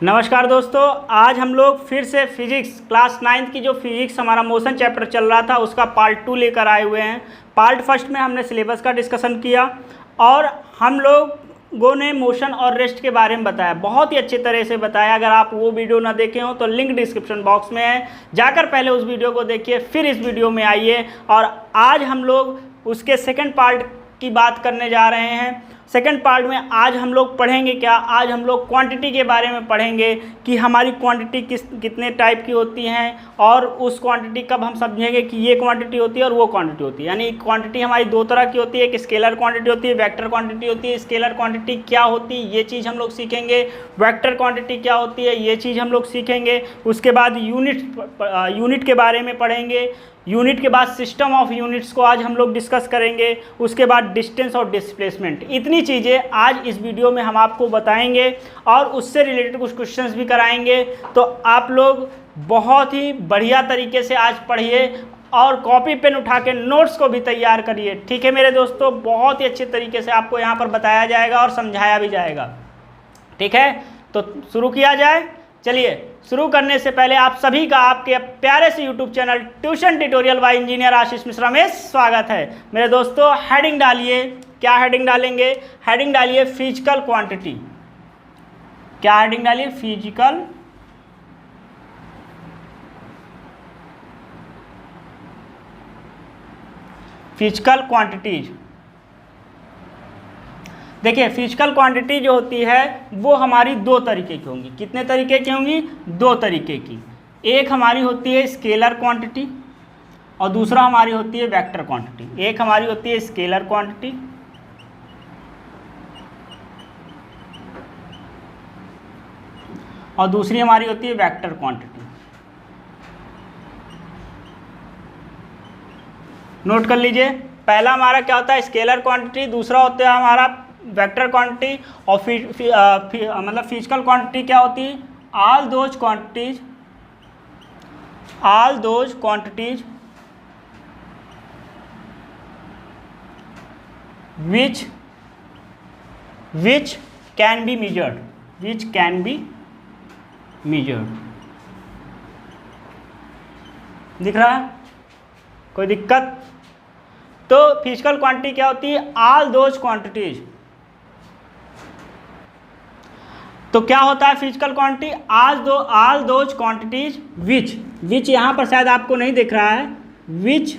नमस्कार दोस्तों, आज हम लोग फिर से फिजिक्स क्लास 9th की जो फिजिक्स हमारा मोशन चैप्टर चल रहा था उसका पार्ट 2 लेकर आए हुए हैं। पार्ट फर्स्ट में हमने सिलेबस का डिस्कशन किया और हम लोगों ने मोशन और रेस्ट के बारे में बताया, बहुत ही अच्छी तरह से बताया। अगर आप वो वीडियो ना देखे हो तो लिंक डिस्क्रिप्शन बॉक्स में है, जाकर पहले उस वीडियो को देखिए, फिर इस वीडियो में आइए। और आज हम लोग उसके सेकेंड पार्ट की बात करने जा रहे हैं। सेकंड पार्ट में आज हम लोग पढ़ेंगे क्या, आज हम लोग क्वांटिटी के बारे में पढ़ेंगे कि हमारी क्वांटिटी कितने टाइप की होती हैं और उस क्वांटिटी कब हम समझेंगे कि ये क्वांटिटी होती है और वो क्वांटिटी होती है। यानी क्वांटिटी हमारी दो तरह की होती है, एक स्केलर क्वांटिटी होती है, वेक्टर क्वांटिटी होती है। स्केलर क्वांटिटी क्या होती है ये चीज़ हम लोग सीखेंगे, वेक्टर क्वांटिटी क्या होती है ये चीज़ हम लोग सीखेंगे। उसके बाद यूनिट के बारे में पढ़ेंगे। यूनिट के बाद सिस्टम ऑफ यूनिट्स को आज हम लोग डिस्कस करेंगे। उसके बाद डिस्टेंस और डिस्प्लेसमेंट, इतनी चीज़ें आज इस वीडियो में हम आपको बताएंगे और उससे रिलेटेड कुछ क्वेश्चंस भी कराएंगे। तो आप लोग बहुत ही बढ़िया तरीके से आज पढ़िए और कॉपी पेन उठा के नोट्स को भी तैयार करिए, ठीक है मेरे दोस्तों। बहुत ही अच्छे तरीके से आपको यहाँ पर बताया जाएगा और समझाया भी जाएगा, ठीक है। तो शुरू किया जाए। चलिए, शुरू करने से पहले आप सभी का आपके प्यारे से YouTube channel tuition tutorial by engineer Ashish Mishra में स्वागत है। मेरे दोस्तों, हेडिंग डालिए। क्या हेडिंग डालेंगे? हेडिंग डालिए फिजिकल क्वांटिटी। क्या हेडिंग डालिए? Physical quantities. देखिए, फिजिकल क्वांटिटी जो होती है वो हमारी दो तरीके की होंगी। कितने तरीके की होंगी? दो तरीके की। एक हमारी होती है स्केलर क्वांटिटी और दूसरा हमारी होती है वेक्टर क्वांटिटी। एक हमारी होती है स्केलर क्वांटिटी और दूसरी हमारी होती है वेक्टर क्वांटिटी। नोट कर लीजिए, पहला हमारा क्या होता है? Scalar quantity. दूसरा होता है हमारा वेक्टर क्वांटिटी। और मतलब फिजिकल क्वांटिटी क्या होती है? All those quantities which can be measured। दिख रहा है? कोई दिक्कत? तो फिजिकल क्वांटिटी क्या होती है? All those quantities. तो क्या होता है physical quantity? All those quantities which यहाँ पर शायद आपको नहीं दिख रहा है, which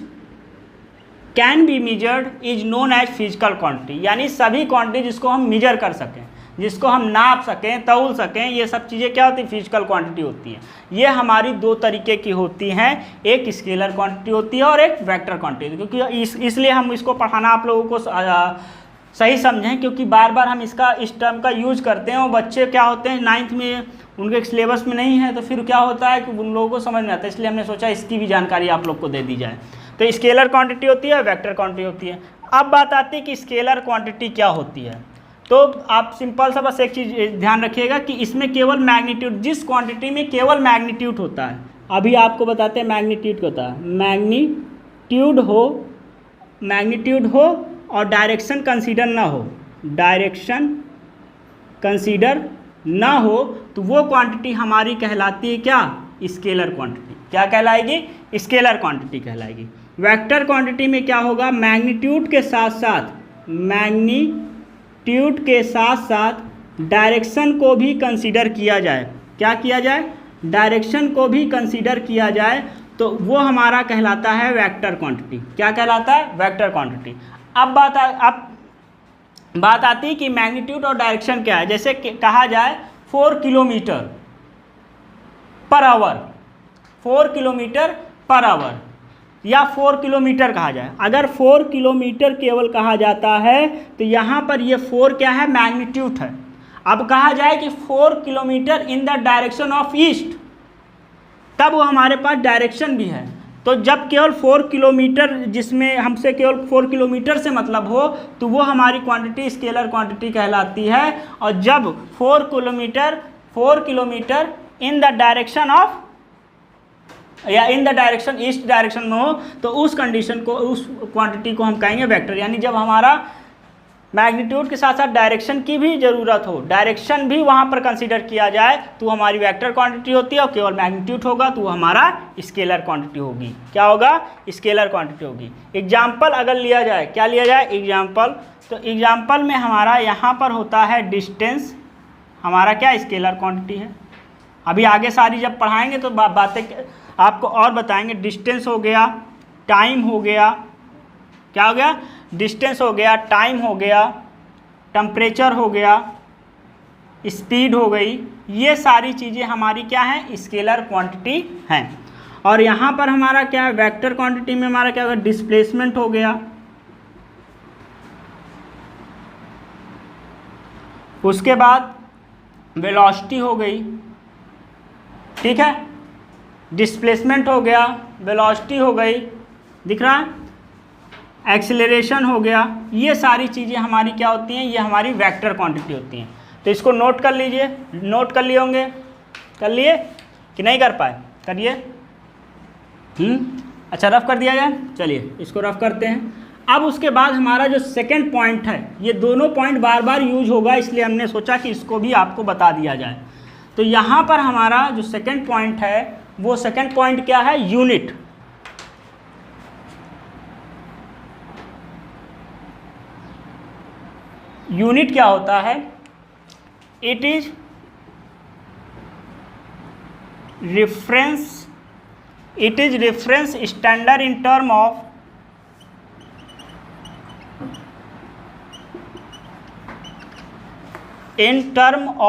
can be measured is known as physical quantity. यानी सभी क्वांटिटी जिसको हम मेजर कर सकें, जिसको हम नाप सकें, तौल सकें, ये सब चीज़ें क्या होती है? फिजिकल क्वांटिटी होती है। ये हमारी दो तरीके की होती हैं, एक स्केलर क्वांटिटी होती है और एक वेक्टर क्वांटिटी। क्योंकि इसलिए हम इसको पढ़ाना आप लोगों को सही समझें, क्योंकि बार बार हम इस टर्म का यूज करते हैं और बच्चे क्या होते हैं 9th में उनके सिलेबस में नहीं है, तो फिर क्या होता है कि उन लोगों को समझ में आता है। इसलिए हमने सोचा इसकी भी जानकारी आप लोग को दे दी जाए। तो स्केलर क्वांटिटी होती है, वेक्टर क्वांटिटी होती है। अब बात आती है कि स्केलर क्वांटिटी क्या होती है। तो आप सिंपल सा बस एक चीज़ ध्यान रखिएगा कि इसमें केवल मैग्नीट्यूड, जिस क्वांटिटी में केवल मैग्नीट्यूड होता है, अभी आपको बताते हैं मैग्नीट्यूड क्या होता है। मैग्नीट्यूड हो और डायरेक्शन कंसीडर ना हो, तो वो क्वांटिटी हमारी कहलाती है क्या? Scalar quantity. क्या कहलाएगी? स्केलर क्वांटिटी कहलाएगी। वेक्टर क्वांटिटी में क्या होगा? मैग्नीट्यूड के साथ साथ डायरेक्शन को भी कंसीडर किया जाए। क्या किया जाए? डायरेक्शन को भी कंसीडर किया जाए, तो वो हमारा कहलाता है वेक्टर क्वांटिटी। क्या कहलाता है? Vector quantity. अब बात आती है कि मैग्नीट्यूड और डायरेक्शन क्या है। जैसे कहा जाए 4 kilometre per hour, 4 kilometre per hour या 4 किलोमीटर कहा जाए। अगर 4 किलोमीटर केवल कहा जाता है तो यहाँ पर ये 4 क्या है? मैग्नीट्यूड है। अब कहा जाए कि 4 kilometre in the direction of east, तब वो हमारे पास डायरेक्शन भी है। तो जब केवल 4 किलोमीटर, जिसमें हमसे केवल 4 किलोमीटर से मतलब हो, तो वो हमारी क्वांटिटी स्केलर क्वांटिटी कहलाती है। और जब 4 kilometre in the direction of या in the direction east direction में हो, तो उस कंडीशन को, उस क्वांटिटी को हम कहेंगे वेक्टर। यानी जब हमारा मैग्नीट्यूड के साथ साथ डायरेक्शन की भी ज़रूरत हो, डायरेक्शन भी वहाँ पर कंसीडर किया जाए तो हमारी वेक्टर क्वांटिटी होती है, और केवल मैग्नीट्यूड होगा तो हमारा स्केलर क्वांटिटी होगी। क्या होगा? स्केलर क्वांटिटी होगी। एग्जाम्पल अगर लिया जाए, क्या लिया जाए? एग्जाम्पल। तो एग्जाम्पल में हमारा यहाँ पर होता है डिस्टेंस, हमारा क्या स्केलर क्वांटिटी है। अभी आगे सारी जब पढ़ाएंगे तो बातें आपको और बताएंगे। डिस्टेंस हो गया, टाइम हो गया, क्या हो गया? डिस्टेंस हो गया, टाइम हो गया, टेम्परेचर हो गया, स्पीड हो गई, ये सारी चीज़ें हमारी क्या हैं? स्केलर क्वांटिटी हैं। और यहाँ पर हमारा क्या है? वेक्टर क्वांटिटी में हमारा क्या होगा? डिस्प्लेसमेंट हो गया, उसके बाद वेलोसिटी हो गई, ठीक है, डिस्प्लेसमेंट हो गया, वेलोसिटी हो गई, दिख रहा है, एक्सीलरेशन हो गया, ये सारी चीज़ें हमारी क्या होती हैं? ये हमारी वेक्टर क्वांटिटी होती हैं। तो इसको नोट कर लीजिए, नोट कर लिए होंगे, कर लिए कि नहीं कर पाए? करिए। अच्छा, रफ कर दिया जाए, चलिए इसको रफ करते हैं। अब उसके बाद हमारा जो सेकंड पॉइंट है, ये दोनों पॉइंट बार बार यूज होगा, इसलिए हमने सोचा कि इसको भी आपको बता दिया जाए। तो यहाँ पर हमारा जो सेकंड पॉइंट है, वो सेकंड पॉइंट क्या है? यूनिट। यूनिट क्या होता है? It is reference, it is reference standard in term of in term of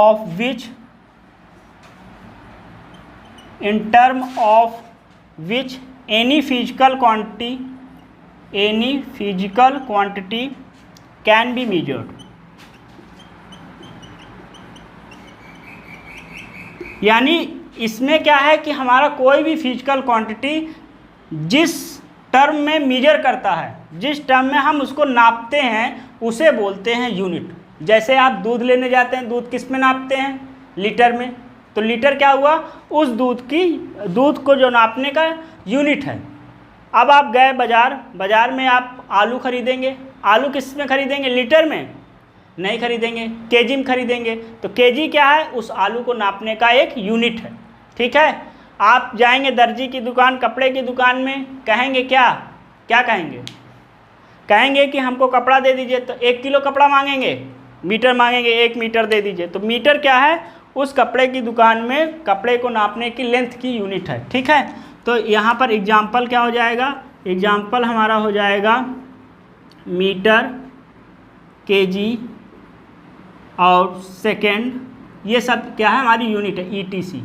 which any physical quantity can be measured। यानी इसमें क्या है कि हमारा कोई भी फिजिकल क्वांटिटी जिस टर्म में मेजर करता है, जिस टर्म में हम उसको नापते हैं, उसे बोलते हैं यूनिट। जैसे आप दूध लेने जाते हैं, दूध किस में नापते हैं? लीटर में। तो लीटर क्या हुआ? उस दूध को जो नापने का यूनिट है। अब आप गए बाजार में आप आलू खरीदेंगे, आलू किस में खरीदेंगे? लीटर में नहीं खरीदेंगे, केजी में खरीदेंगे। तो केजी क्या है? उस आलू को नापने का एक यूनिट है, ठीक है। आप जाएंगे दर्जी की दुकान, कपड़े की दुकान में, कहेंगे क्या कहेंगे? कहेंगे कि हमको कपड़ा दे दीजिए, तो 1 किलो कपड़ा मांगेंगे, मीटर मांगेंगे, 1 मीटर दे दीजिए। तो मीटर क्या है? उस कपड़े की दुकान में कपड़े को नापने की लेंथ की यूनिट है, ठीक है। तो यहाँ पर एग्जाम्पल क्या हो जाएगा? एग्जाम्पल हमारा हो जाएगा मीटर, केजी और सेकेंड, ये सब क्या है? हमारी यूनिट है, ETC,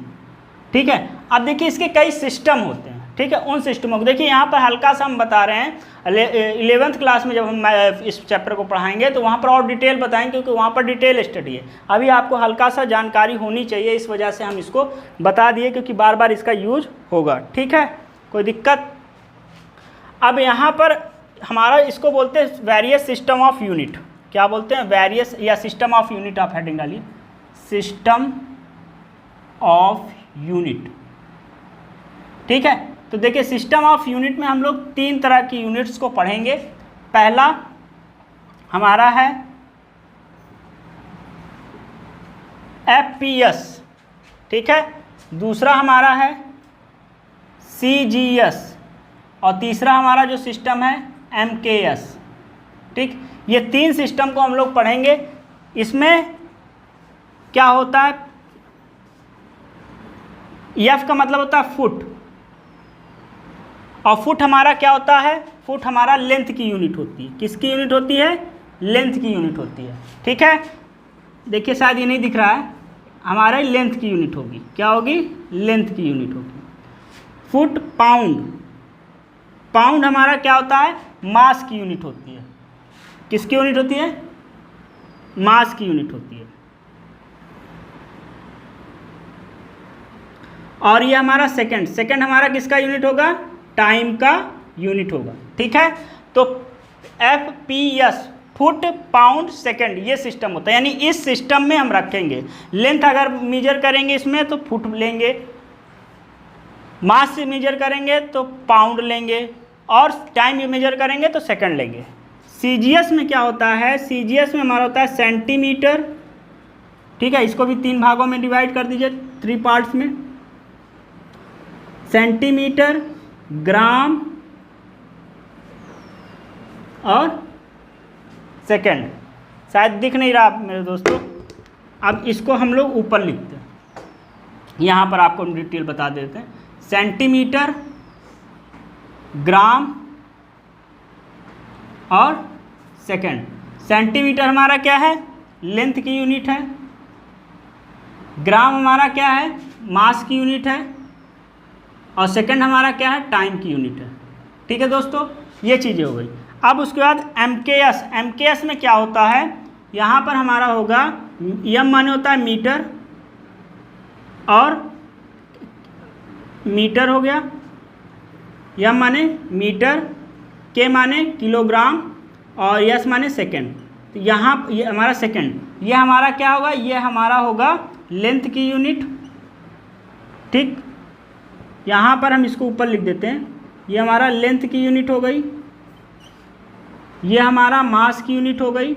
ठीक है। अब देखिए इसके कई सिस्टम होते हैं, ठीक है। उन सिस्टमों को देखिए यहाँ पर हल्का सा हम बता रहे हैं। 11th क्लास में जब हम इस चैप्टर को पढ़ाएंगे तो वहाँ पर और डिटेल बताएंगे, क्योंकि वहाँ पर डिटेल स्टडी है। अभी आपको हल्का सा जानकारी होनी चाहिए, इस वजह से हम इसको बता दिए, क्योंकि बार बार इसका यूज होगा, ठीक है, कोई दिक्कत। अब यहाँ पर हमारा इसको बोलते हैं वेरियस सिस्टम ऑफ यूनिट। क्या बोलते हैं? वेरियस या सिस्टम ऑफ यूनिट, आप हेडिंग डालिए, सिस्टम ऑफ यूनिट, ठीक है। तो देखिए सिस्टम ऑफ यूनिट में हम लोग 3 तरह की यूनिट्स को पढ़ेंगे। पहला हमारा है FPS, ठीक है। दूसरा हमारा है CGS, और तीसरा हमारा जो सिस्टम है MKS, ठीक। ये 3 सिस्टम को हम लोग पढ़ेंगे। इसमें क्या होता है? F का मतलब होता है फुट, और फुट हमारा क्या होता है? फुट हमारा लेंथ की यूनिट होती है। किसकी यूनिट होती है? लेंथ की यूनिट होती है, ठीक है। देखिए शायद ये नहीं दिख रहा है, हमारा लेंथ की यूनिट होगी। क्या होगी? लेंथ की यूनिट होगी। फुट, पाउंड, पाउंड हमारा क्या होता है? मास की यूनिट होती है। किसकी यूनिट होती है? मास की यूनिट होती है। और ये हमारा सेकंड हमारा किसका यूनिट होगा? टाइम का यूनिट होगा, ठीक है। तो FPS, फुट, पाउंड, सेकंड, ये सिस्टम होता है। यानी इस सिस्टम में हम रखेंगे। लेंथ अगर मेजर करेंगे इसमें तो फुट लेंगे, मास से मेजर करेंगे तो पाउंड लेंगे, और टाइम मेजर करेंगे तो सेकंड लेंगे। सीजीएस में क्या होता है, सीजीएस में हमारा होता है सेंटीमीटर, ठीक है, इसको भी 3 भागों में डिवाइड कर दीजिए, 3 पार्ट्स में, सेंटीमीटर, ग्राम और सेकंड। शायद दिख नहीं रहा मेरे दोस्तों, अब इसको हम लोग ऊपर लिखते हैं, यहाँ पर आपको डिटेल बता देते हैं। सेंटीमीटर, ग्राम और सेकंड। सेंटीमीटर हमारा क्या है, लेंथ की यूनिट है, ग्राम हमारा क्या है, मास की यूनिट है, और सेकंड हमारा क्या है, टाइम की यूनिट है। ठीक है दोस्तों, ये चीज़ें हो गई। अब उसके बाद एमकेएस, एमकेएस में क्या होता है, यहाँ पर हमारा होगा एम माने होता है मीटर, और मीटर हो गया, एम माने मीटर, के माने किलोग्राम, और एस माने सेकंड। तो यहाँ ये हमारा सेकंड, ये हमारा क्या होगा, ये हमारा होगा लेंथ की यूनिट। ठीक, यहाँ पर हम इसको ऊपर लिख देते हैं, ये हमारा लेंथ की यूनिट हो गई, ये हमारा मास की यूनिट हो गई,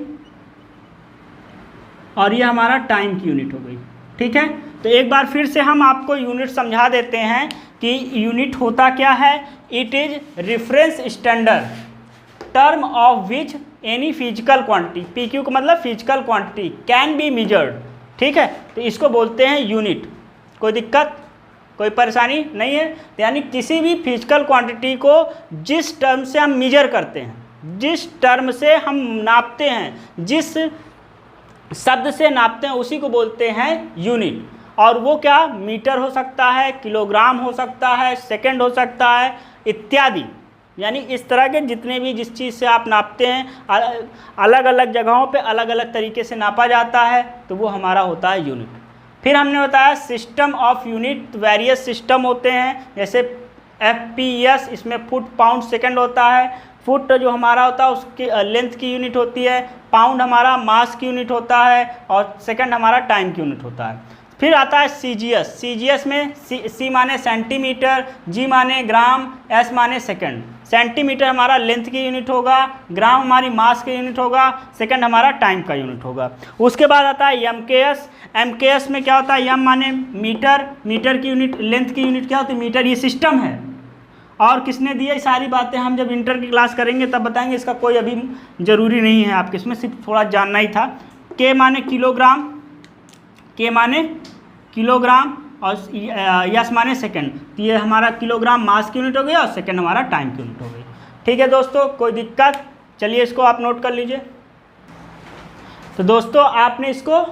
और ये हमारा टाइम की यूनिट हो गई। ठीक है, तो एक बार फिर से हम आपको यूनिट समझा देते हैं कि यूनिट होता क्या है। It is reference standard term of which any physical quantity, PQ का मतलब physical quantity, can be measured. ठीक है, तो इसको बोलते हैं यूनिट। कोई दिक्कत, कोई परेशानी नहीं है। यानी किसी भी फिजिकल क्वांटिटी को जिस टर्म से हम मेजर करते हैं, जिस टर्म से हम नापते हैं, जिस शब्द से नापते हैं, उसी को बोलते हैं यूनिट। और वो क्या, मीटर हो सकता है, किलोग्राम हो सकता है, सेकंड हो सकता है, इत्यादि। यानी इस तरह के जितने भी जिस चीज़ से आप नापते हैं, अलग अलग जगहों पे अलग अलग तरीके से नापा जाता है, तो वो हमारा होता है यूनिट। फिर हमने बताया system of unit, various system होते हैं, जैसे FPS, इसमें फुट, पाउंड, सेकंड होता है। फुट जो हमारा होता है उसकी लेंथ की यूनिट होती है, पाउंड हमारा मास की यूनिट होता है, और सेकंड हमारा टाइम की यूनिट होता है। फिर आता है सीजीएस। सीजीएस में सी माने सेंटीमीटर, जी माने ग्राम, एस माने सेकंड। सेंटीमीटर हमारा लेंथ की यूनिट होगा, ग्राम हमारी मास की यूनिट होगा, सेकंड हमारा टाइम का यूनिट होगा। उसके बाद आता है एमकेएस। एमकेएस में क्या होता है, एम माने मीटर, मीटर की यूनिट, लेंथ की यूनिट क्या होती है, मीटर। ये सिस्टम है, और किसने दिया, ये सारी बातें हम जब इंटर की क्लास करेंगे तब बताएंगे, इसका कोई अभी ज़रूरी नहीं है आपके, इसमें सिर्फ थोड़ा जानना ही था। के माने किलोग्राम, के माने किलोग्राम, और यस माने सेकंड। तो ये हमारा किलोग्राम मास की यूनिट हो गया, और सेकंड हमारा टाइम की यूनिट हो गई। ठीक है दोस्तों, कोई दिक्कत, चलिए इसको आप नोट कर लीजिए। तो दोस्तों आपने इसको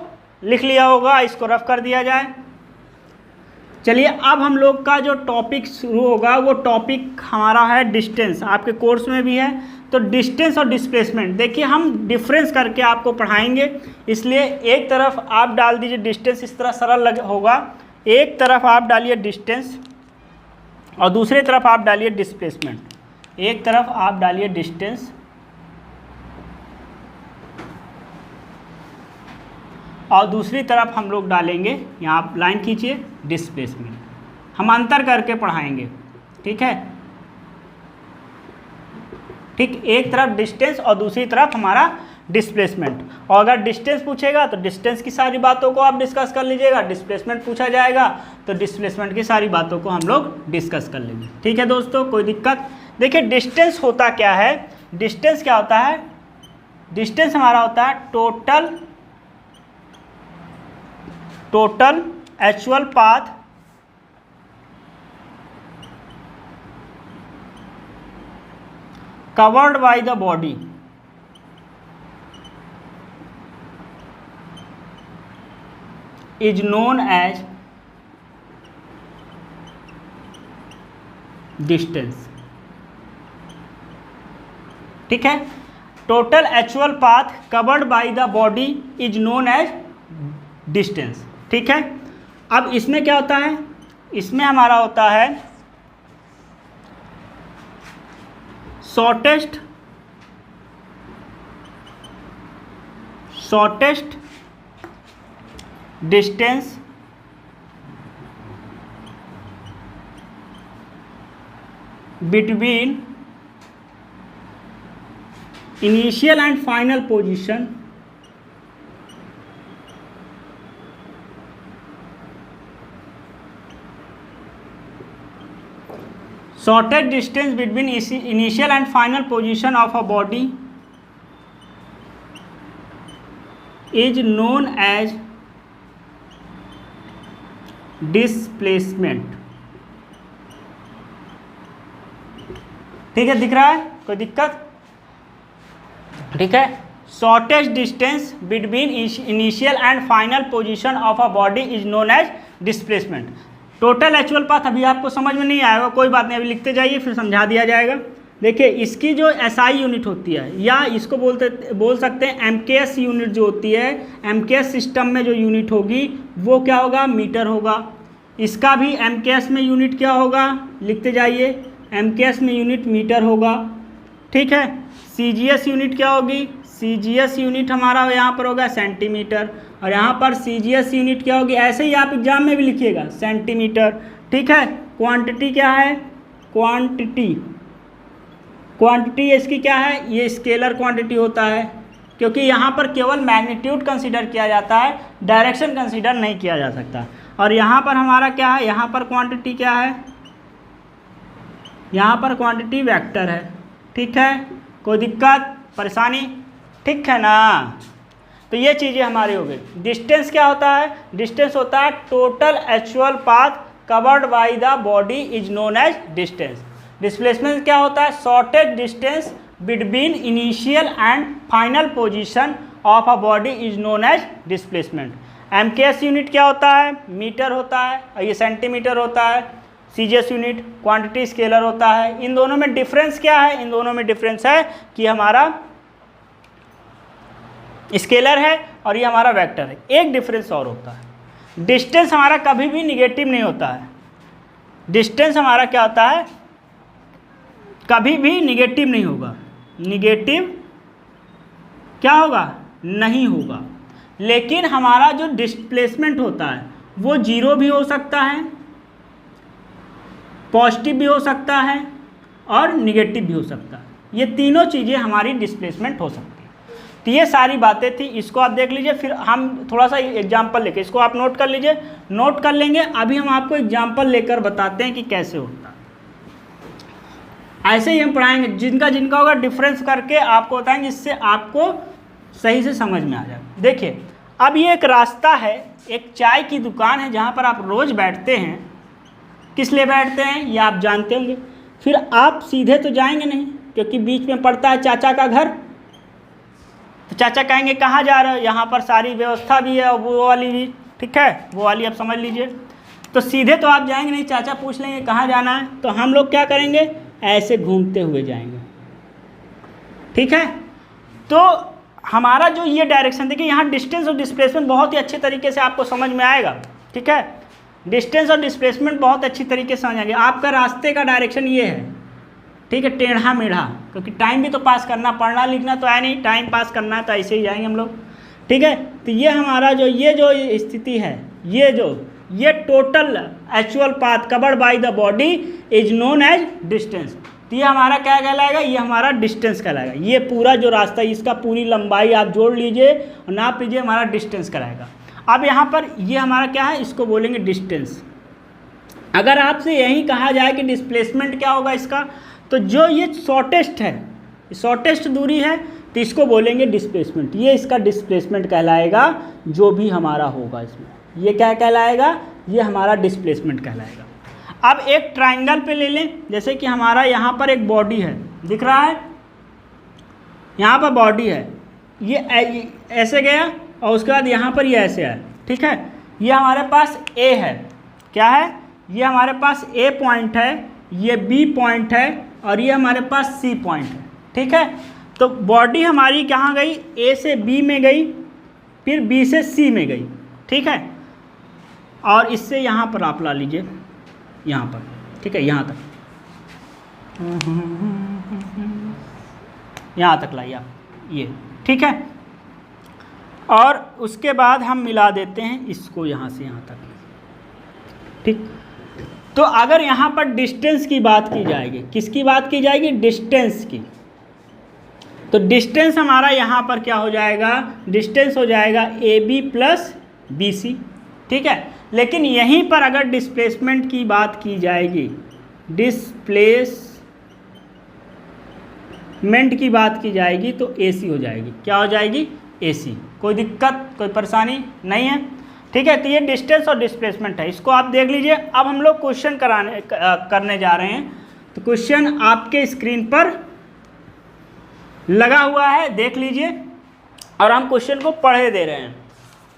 लिख लिया होगा, इसको रफ कर दिया जाए। चलिए अब हम लोग का जो टॉपिक शुरू होगा, वो टॉपिक हमारा है डिस्टेंस। आपके कोर्स में भी है, तो डिस्टेंस और डिस्प्लेसमेंट। देखिए हम डिफरेंस करके आपको पढ़ाएंगे, इसलिए एक तरफ आप डाल दीजिए डिस्टेंस, इस तरह सरल होगा। एक तरफ आप डालिए डिस्टेंस और दूसरी तरफ आप डालिए डिस्प्लेसमेंट। एक तरफ आप डालिए डिस्टेंस और दूसरी तरफ हम लोग डालेंगे, यहाँ आप लाइन खींचिए, डिस्प्लेसमेंट। हम अंतर करके पढ़ाएंगे, ठीक है। ठीक, एक तरफ डिस्टेंस और दूसरी तरफ हमारा डिस्प्लेसमेंट। और अगर डिस्टेंस पूछेगा तो डिस्टेंस की सारी बातों को आप डिस्कस कर लीजिएगा, डिस्प्लेसमेंट पूछा जाएगा तो डिस्प्लेसमेंट की सारी बातों को हम लोग डिस्कस कर लेंगे। ठीक है दोस्तों, कोई दिक्कत। देखिए डिस्टेंस होता क्या है, डिस्टेंस क्या होता है, डिस्टेंस हमारा होता है total actual path covered by the body is known as distance। ठीक है, total actual path covered by the body is known as distance. ठीक है, अब इसमें क्या होता है, इसमें हमारा होता है shortest distance between initial and final position shortest distance between initial and final position of a body is known as displacement। ठीक है, दिख रहा है, कोई दिक्कत? ठीक है, shortest distance between initial and final position of a body is known as displacement. Total actual path अभी आपको समझ में नहीं आएगा, कोई बात नहीं, अभी लिखते जाइए फिर समझा दिया जाएगा। देखिए, इसकी जो एसआई यूनिट होती है, या इसको बोल सकते हैं एमकेएस यूनिट जो होती है, एमकेएस सिस्टम में जो यूनिट होगी वो क्या होगा, मीटर होगा। इसका भी एमकेएस में यूनिट क्या होगा, लिखते जाइए, एमकेएस में यूनिट मीटर होगा। ठीक है, सीजीएस यूनिट क्या होगी, सीजीएस यूनिट हमारा यहाँ पर होगा सेंटीमीटर, और यहाँ पर सीजीएस यूनिट क्या होगी, ऐसे ही आप एग्जाम में भी लिखिएगा सेंटीमीटर। ठीक है, क्वांटिटी क्या है, क्वांटिटी इसकी क्या है, ये स्केलर क्वांटिटी होता है, क्योंकि यहाँ पर केवल मैग्नीट्यूड कंसीडर किया जाता है, डायरेक्शन कंसीडर नहीं किया जा सकता। और यहाँ पर हमारा क्या है, यहाँ पर क्वांटिटी क्या है, यहाँ पर क्वांटिटी वेक्टर है। ठीक है, कोई दिक्कत परेशानी? ठीक है ना। तो ये चीज़ें हमारी हो गई। डिस्टेंस क्या होता है, डिस्टेंस होता है total actual path covered by the body is known as distance. Displacement क्या होता है, shortest distance between initial and final position of a body is known as displacement. MKS unit क्या होता है, मीटर होता है, और ये सेंटीमीटर होता है। सीजीएस यूनिट क्वांटिटी स्केलर होता है। इन दोनों में डिफरेंस क्या है, इन दोनों में डिफरेंस है कि हमारा स्केलर है और ये हमारा वेक्टर है। एक डिफरेंस और होता है, डिस्टेंस हमारा कभी भी निगेटिव नहीं होता है। डिस्टेंस हमारा क्या होता है, कभी भी निगेटिव नहीं होगा, निगेटिव क्या होगा, नहीं होगा। लेकिन हमारा जो डिस्प्लेसमेंट होता है वो जीरो भी हो सकता है, पॉजिटिव भी हो सकता है और निगेटिव भी हो सकता है। ये तीनों चीज़ें हमारी डिस्प्लेसमेंट हो सकती है। तो ये सारी बातें थी, इसको आप देख लीजिए, फिर हम थोड़ा सा एग्जाम्पल लेके इसको आप नोट कर लीजिए, नोट कर लेंगे। अभी हम आपको एग्जाम्पल लेकर बताते हैं कि कैसे होता है। ऐसे ही हम पढ़ाएंगे, जिनका होगा डिफरेंस करके आपको बताएंगे, इससे आपको सही से समझ में आ जाएगा। देखिए, अब ये एक रास्ता है, एक चाय की दुकान है जहाँ पर आप रोज़ बैठते हैं। किस लिए बैठते हैं ये आप जानते होंगे। फिर आप सीधे तो जाएंगे नहीं, क्योंकि बीच में पड़ता है चाचा का घर। तो चाचा कहेंगे कहाँ जा रहे हो, यहाँ पर सारी व्यवस्था भी है और वो वाली भी, ठीक है, वो वाली आप समझ लीजिए। तो सीधे तो आप जाएंगे नहीं, चाचा पूछ लेंगे कहाँ जाना है, तो हम लोग क्या करेंगे, ऐसे घूमते हुए जाएंगे। ठीक है, तो हमारा जो ये डायरेक्शन, देखिए यहाँ डिस्टेंस और डिस्प्लेसमेंट बहुत ही अच्छे तरीके से आपको समझ में आएगा। ठीक है, डिस्टेंस और डिस्प्लेसमेंट बहुत अच्छी तरीके से समझ आएंगे। आपका रास्ते का डायरेक्शन ये है, ठीक है, टेढ़ा मेढ़ा, क्योंकि टाइम भी तो पास करना, पढ़ना लिखना तो है नहीं, टाइम पास करना है, तो ऐसे ही जाएंगे हम लोग। ठीक है, तो ये हमारा जो स्थिति है, ये total actual path covered by the body is known as distance. तो ये हमारा क्या कहलाएगा, ये हमारा डिस्टेंस कहलाएगा। ये पूरा जो रास्ता, इसका पूरी लंबाई आप जोड़ लीजिए और नाप लीजिए, हमारा डिस्टेंस कहलाएगा। अब यहाँ पर ये हमारा क्या है, इसको बोलेंगे डिस्टेंस। अगर आपसे यही कहा जाए कि डिस्प्लेसमेंट क्या होगा इसका, तो जो ये शॉर्टेस्ट है, शॉर्टेस्ट दूरी है, तो इसको बोलेंगे डिस्प्लेसमेंट। ये इसका डिस्प्लेसमेंट कहलाएगा, जो भी हमारा होगा इसमें, ये क्या कहलाएगा, ये हमारा डिस्प्लेसमेंट कहलाएगा। अब एक ट्राइंगल पे ले लें, जैसे कि हमारा यहाँ पर एक बॉडी है, दिख रहा है, यहाँ पर बॉडी है, ये ऐसे गया और उसके बाद यहाँ पर ये ऐसे है। ठीक है, ये हमारे पास ए है, क्या है, ये हमारे पास ए पॉइंट है, ये बी पॉइंट है और ये हमारे पास सी पॉइंट है। ठीक है, तो बॉडी हमारी कहाँ गई, ए से बी में गई, फिर बी से सी में गई। ठीक है, और इससे यहाँ पर आप ला लीजिए, यहाँ पर, ठीक है, यहाँ तक, यहाँ तक लाइए आप ये। ठीक है, और उसके बाद हम मिला देते हैं इसको यहाँ से यहाँ तक। ठीक, तो अगर यहाँ पर डिस्टेंस की बात की जाएगी, किसकी बात की जाएगी, डिस्टेंस की, तो डिस्टेंस हमारा यहाँ पर क्या हो जाएगा, डिस्टेंस हो जाएगा A B plus B C, ठीक है। लेकिन यहीं पर अगर डिस्प्लेसमेंट की बात की जाएगी, डिस्प्लेसमेंट की बात की जाएगी तो ए सी हो जाएगी। क्या हो जाएगी, ए सी। कोई दिक्कत, कोई परेशानी नहीं है, ठीक है। तो ये डिस्टेंस और डिस्प्लेसमेंट है, इसको आप देख लीजिए। अब हम लोग क्वेश्चन करने जा रहे हैं। तो क्वेश्चन आपके स्क्रीन पर लगा हुआ है, देख लीजिए, और हम क्वेश्चन को पढ़े दे रहे हैं।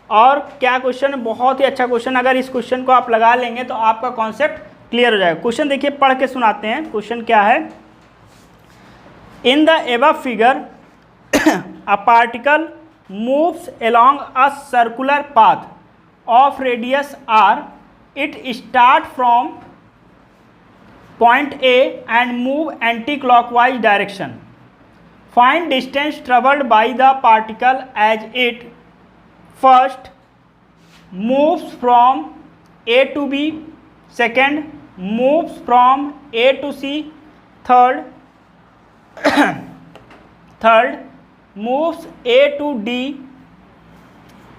और क्या क्वेश्चन है, बहुत ही अच्छा क्वेश्चन। अगर इस क्वेश्चन को आप लगा लेंगे तो आपका कॉन्सेप्ट क्लियर हो जाएगा। क्वेश्चन देखिए, पढ़ के सुनाते हैं। क्वेश्चन क्या है, in the above figure a particle moves along a circular path of radius r. It start from point A and move anti-clockwise direction. Find distance traveled by the particle as it first moves from A to B, second moves from A to C, third moves A to D,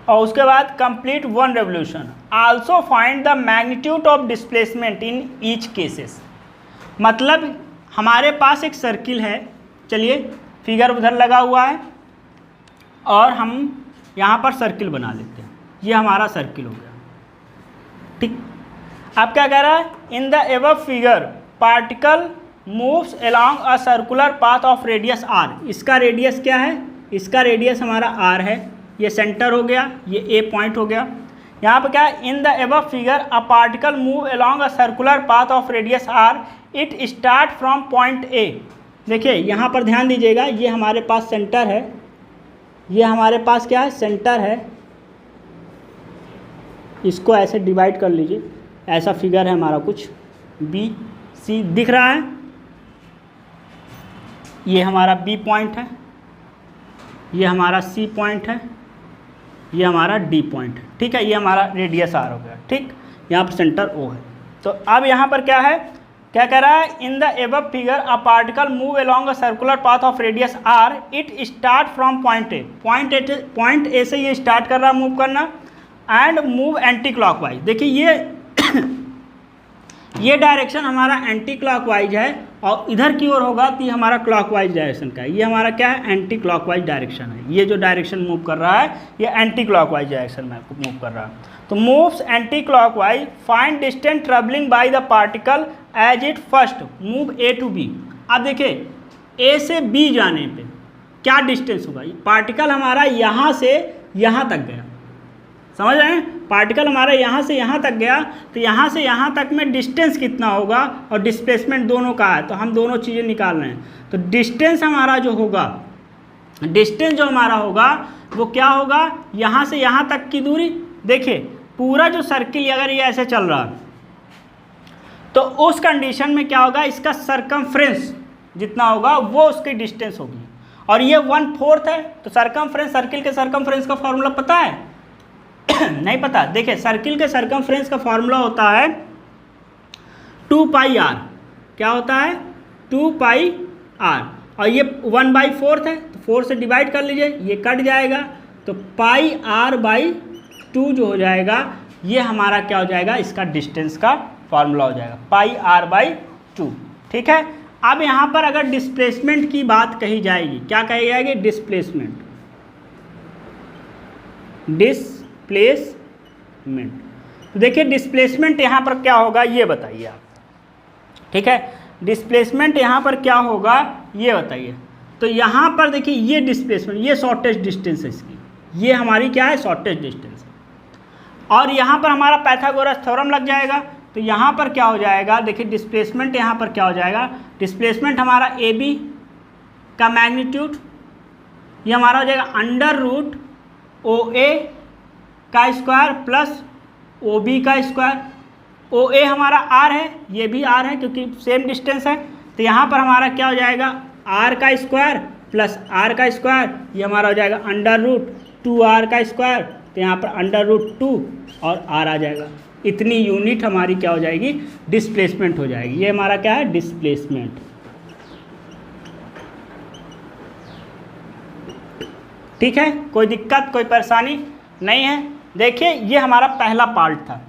और उसके बाद complete one revolution. Also find the magnitude of displacement in each cases. मतलब हमारे पास एक circle है, चलिए figure उधर लगा हुआ है और हम यहाँ पर सर्किल बना लेते हैं। ये हमारा सर्किल हो गया, ठीक। अब क्या कह रहा है, in the above figure particle moves along a circular path of radius R. इसका रेडियस क्या है, इसका रेडियस हमारा आर है, ये सेंटर हो गया, ये ए पॉइंट हो गया। यहाँ पर क्या है, in the above figure a particle move along a circular path of radius R, it start from point A. देखिए यहाँ पर ध्यान दीजिएगा, ये हमारे पास सेंटर है, ये हमारे पास क्या है, सेंटर है। इसको ऐसे डिवाइड कर लीजिए, ऐसा फिगर है हमारा कुछ, बी सी दिख रहा है। ये हमारा बी पॉइंट है, ये हमारा सी पॉइंट है, ये हमारा डी पॉइंट है, ठीक है। ये हमारा रेडियस आर हो गया, ठीक। यहाँ पर सेंटर ओ है। तो अब यहाँ पर क्या है, क्या कह रहा है, in the above figure a particle move along a circular path of radius R, it start from point A. Point A से ये स्टार्ट कर रहा है मूव करना, एंड मूव एंटी क्लॉकवाइज। देखिए ये डायरेक्शन हमारा एंटी क्लॉकवाइज है, और इधर की ओर होगा तो ये हमारा क्लॉकवाइज डायरेक्शन का है। ये हमारा क्या है, एंटी क्लॉकवाइज डायरेक्शन है। ये जो डायरेक्शन मूव कर रहा है ये एंटी क्लॉकवाइज डायरेक्शन में मूव कर रहा है। तो moves anti clockwise, find distance travelling by the particle as it first move A to B. अब देखिए ए से बी जाने पे क्या डिस्टेंस होगा, पार्टिकल हमारा यहाँ से यहाँ तक गया, समझ रहे हैं। पार्टिकल हमारा यहाँ से यहाँ तक गया, तो यहाँ से यहाँ तक में डिस्टेंस कितना होगा और डिस्प्लेसमेंट दोनों का है, तो हम दोनों चीज़ें निकाल रहे हैं। तो डिस्टेंस हमारा जो होगा, डिस्टेंस जो हमारा होगा वो क्या होगा, यहाँ से यहाँ तक की दूरी। देखिए पूरा जो सर्किल अगर ये ऐसे चल रहा है तो उस कंडीशन में क्या होगा, इसका सरकमफ्रेंस जितना होगा वो उसकी डिस्टेंस होगी, और ये 1/4 है। तो सरकमफ्रेंस, सर्किल के सरकमफ्रेंस का फॉर्मूला पता है नहीं पता। देखिए सर्किल के सरकमफ्रेंस का फॉर्मूला होता है 2 पाई आर। क्या होता है, 2 पाई आर, और ये 1/4 है, तो 4 से डिवाइड कर लीजिए, ये कट जाएगा, तो पाई आर बाई 2 जो हो जाएगा, ये हमारा क्या हो जाएगा, इसका डिस्टेंस का फॉर्मूला हो जाएगा, पाई आर बाई 2, ठीक है। अब यहाँ पर अगर डिस्प्लेसमेंट की बात कही जाएगी, क्या कही जाएगी, डिस्प्लेसमेंट। तो देखिए डिस्प्लेसमेंट यहाँ पर क्या होगा ये बताइए आप, ठीक है। डिस्प्लेसमेंट यहाँ पर क्या होगा ये बताइए। तो यहाँ पर देखिए ये डिस्प्लेसमेंट, ये शॉर्टेस्ट डिस्टेंस है इसकी, ये हमारी क्या है, शॉर्टेस्ट डिस्टेंस है। और यहाँ पर हमारा पाइथागोरस थ्योरम लग जाएगा। तो यहाँ पर क्या हो जाएगा, देखिए डिस्प्लेसमेंट यहाँ पर क्या हो जाएगा, डिस्प्लेसमेंट हमारा ए बी का मैग्नीट्यूड, ये हमारा हो जाएगा अंडर रूट ओ ए का स्क्वायर प्लस ओ बी का स्क्वायर। ओ ए हमारा आर है, ये भी आर है क्योंकि सेम डिस्टेंस है। तो यहाँ पर हमारा क्या हो जाएगा, आर का स्क्वायर प्लस आर का स्क्वायर, ये हमारा हो जाएगा अंडर रूट 2r का स्क्वायर। तो यहाँ पर अंडर रूट 2 और r आ जाएगा। इतनी यूनिट हमारी क्या हो जाएगी, डिस्प्लेसमेंट हो जाएगी। ये हमारा क्या है, डिस्प्लेसमेंट। ठीक है, कोई दिक्कत कोई परेशानी नहीं है। देखिए ये हमारा पहला पार्ट था,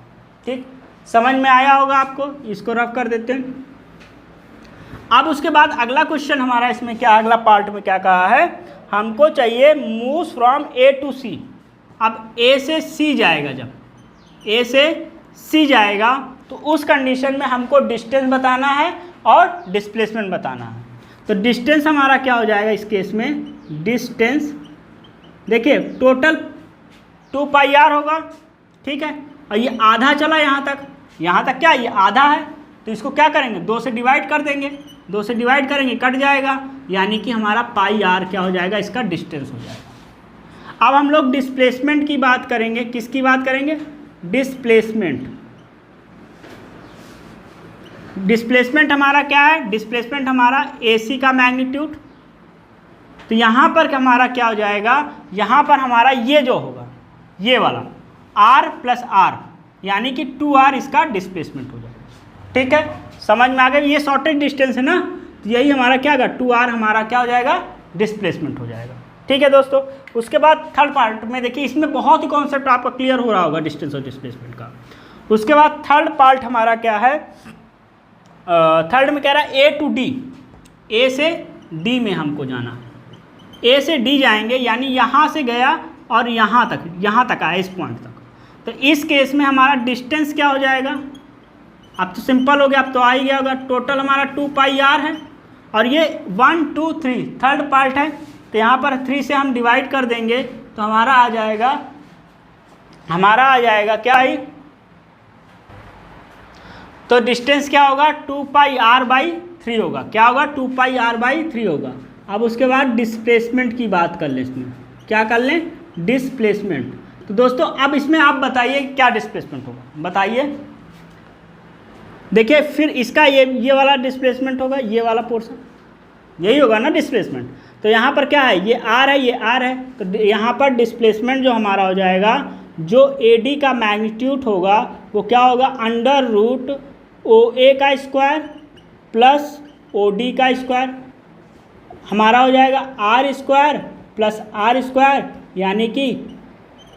ठीक, समझ में आया होगा आपको, इसको रफ कर देते हैं। अब उसके बाद अगला क्वेश्चन हमारा इसमें क्या, अगला पार्ट में क्या कहा है, हमको चाहिए मूव फ्रॉम ए टू सी। अब ए से सी जाएगा, जब ए से सी जाएगा तो उस कंडीशन में हमको डिस्टेंस बताना है और डिस्प्लेसमेंट बताना है। तो डिस्टेंस हमारा क्या हो जाएगा इस केस में, डिस्टेंस देखिए टोटल 2 पाई आर होगा, ठीक है, और ये आधा चला यहाँ तक क्या ये आधा है, तो इसको क्या करेंगे 2 से डिवाइड कर देंगे, 2 से डिवाइड करेंगे कट जाएगा, यानी कि हमारा पाई आर क्या हो जाएगा, इसका डिस्टेंस हो जाएगा। अब हम लोग डिस्प्लेसमेंट की बात करेंगे, किसकी बात करेंगे, डिस्प्लेसमेंट हमारा क्या है, डिस्प्लेसमेंट हमारा AC का मैग्नीट्यूड। तो यहाँ पर हमारा क्या हो जाएगा, यहाँ पर हमारा ये जो होगा ये वाला R प्लस R यानी कि 2R इसका डिस्प्लेसमेंट हो जाएगा, ठीक है, समझ में आ गया। ये शॉर्टेज डिस्टेंस है ना, तो यही हमारा क्या होगा 2R हमारा क्या हो जाएगा, डिस्प्लेसमेंट हो जाएगा, ठीक है दोस्तों। उसके बाद थर्ड पार्ट में देखिए, इसमें बहुत ही कॉन्सेप्ट आपका क्लियर हो रहा होगा डिस्टेंस और डिस्प्लेसमेंट का। उसके बाद थर्ड पार्ट हमारा क्या है, थर्ड में कह रहा है A टू D, A से D में हमको जाना है, A से D जाएंगे यानी यहाँ से गया और यहाँ तक आया इस पॉइंट तक। तो इस केस में हमारा डिस्टेंस क्या हो जाएगा, अब तो सिंपल हो गया, अब तो आ ही गया होगा, टोटल हमारा 2 पाई आर है और ये 1 2 3 थर्ड पार्ट है, तो यहाँ पर 3 से हम डिवाइड कर देंगे तो हमारा आ जाएगा क्या है, तो डिस्टेंस क्या होगा 2 पाई आर बाई 3 होगा, क्या होगा 2 पाई आर बाई 3 होगा। अब उसके बाद डिस्प्लेसमेंट की बात कर लें, इसमें क्या कर लें, डिस्प्लेसमेंट। तो दोस्तों अब इसमें आप बताइए क्या डिस्प्लेसमेंट होगा, बताइए। देखिए फिर इसका ये वाला डिस्प्लेसमेंट होगा, ये वाला पोर्शन यही होगा ना डिस्प्लेसमेंट। तो यहाँ पर क्या है, ये आर है, ये आर है, तो यहाँ पर डिस्प्लेसमेंट जो हमारा हो जाएगा, जो AD का मैग्नीट्यूड होगा वो क्या होगा, अंडर रूट OA का स्क्वायर प्लस OD का स्क्वायर हमारा हो जाएगा R square plus R square यानी कि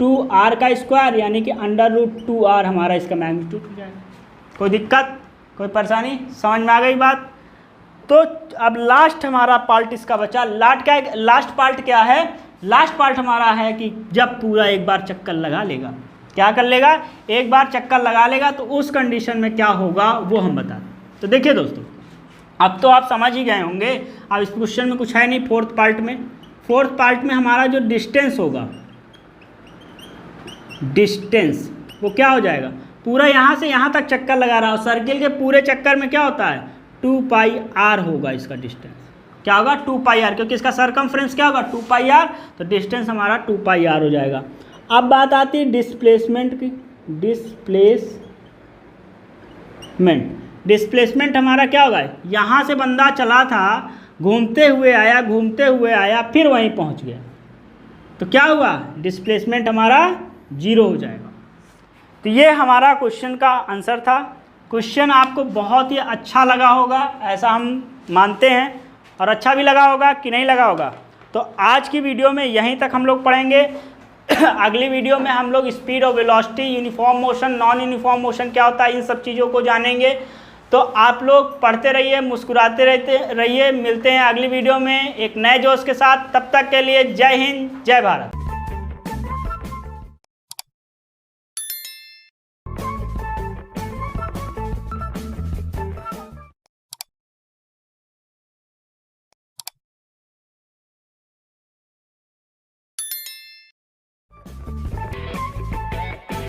2R का स्क्वायर यानी कि अंडर रूट 2R हमारा इसका मैग्नीट्यूड हो जाएगा। कोई दिक्कत कोई परेशानी, समझ में आ गई बात। तो अब लास्ट हमारा पार्ट इसका बचा, लास्ट पार्ट क्या है, लास्ट पार्ट हमारा है कि जब पूरा एक बार चक्कर लगा लेगा, क्या कर लेगा, एक बार चक्कर लगा लेगा तो उस कंडीशन में क्या होगा वो हम बता दें। तो देखिए दोस्तों अब तो आप समझ ही गए होंगे, अब इस क्वेश्चन में कुछ है नहीं। फोर्थ पार्ट में हमारा जो डिस्टेंस होगा, डिस्टेंस वो क्या हो जाएगा, पूरा यहाँ से यहाँ तक चक्कर लगा रहा हो, सर्किल के पूरे चक्कर में क्या होता है 2 पाई आर होगा इसका डिस्टेंस, क्या होगा 2 पाई आर, क्योंकि इसका सरकमफ्रेंस क्या होगा 2 पाई आर, तो डिस्टेंस हमारा 2 पाई आर हो जाएगा। अब बात आती है डिस्प्लेसमेंट की, डिस्प्लेसमेंट हमारा क्या होगा, यहाँ से बंदा चला था, घूमते हुए आया फिर वहीं पहुँच गया, तो क्या हुआ डिस्प्लेसमेंट हमारा 0 हो जाएगा। तो ये हमारा क्वेश्चन का आंसर था। क्वेश्चन आपको बहुत ही अच्छा लगा होगा ऐसा हम मानते हैं, और अच्छा भी लगा होगा कि नहीं लगा होगा। तो आज की वीडियो में यहीं तक हम लोग पढ़ेंगे। अगली वीडियो में हम लोग स्पीड और velocity, uniform motion, non uniform motion क्या होता है, इन सब चीज़ों को जानेंगे। तो आप लोग पढ़ते रहिए, मुस्कुराते रहिए। मिलते हैं अगली वीडियो में एक नए जोश के साथ। तब तक के लिए जय हिंद, जय भारत।